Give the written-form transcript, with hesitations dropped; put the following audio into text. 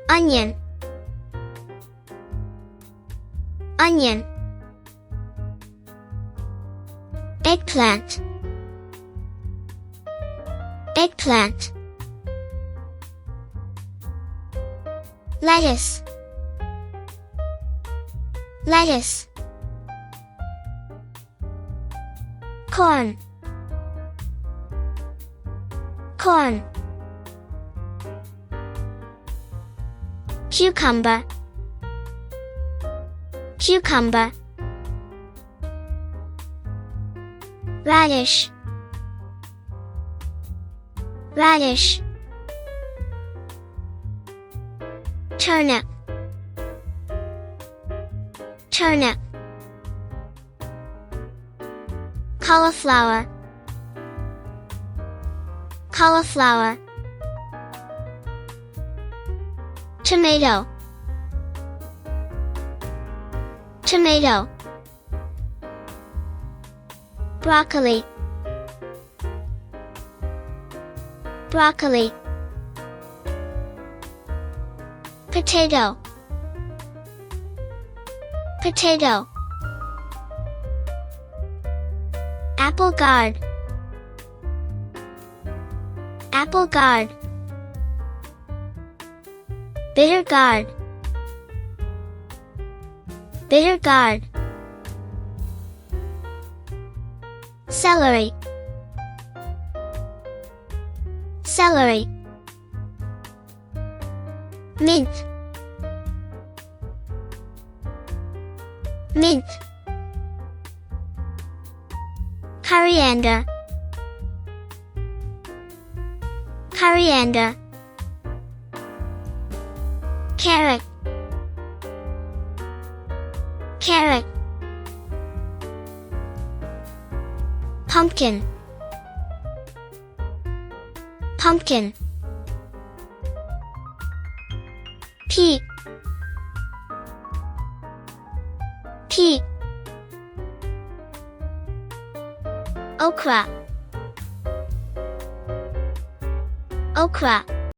onion, onion. Eggplant, eggplant. Lettuce, lettuce. Corn, corn. Cucumber, cucumber. Radish, radish. Turnip, turnip. Cauliflower, cauliflower. Tomato, tomato. Broccoli, broccoli. Potato, potato. Apple gourd, apple gourd. Bitter gourd, bitter gourd. Celery, celery. Mint, mint. Coriander, coriander. Carrot, carrot. Pumpkin, pumpkin. Pea, pea. Okra, okra.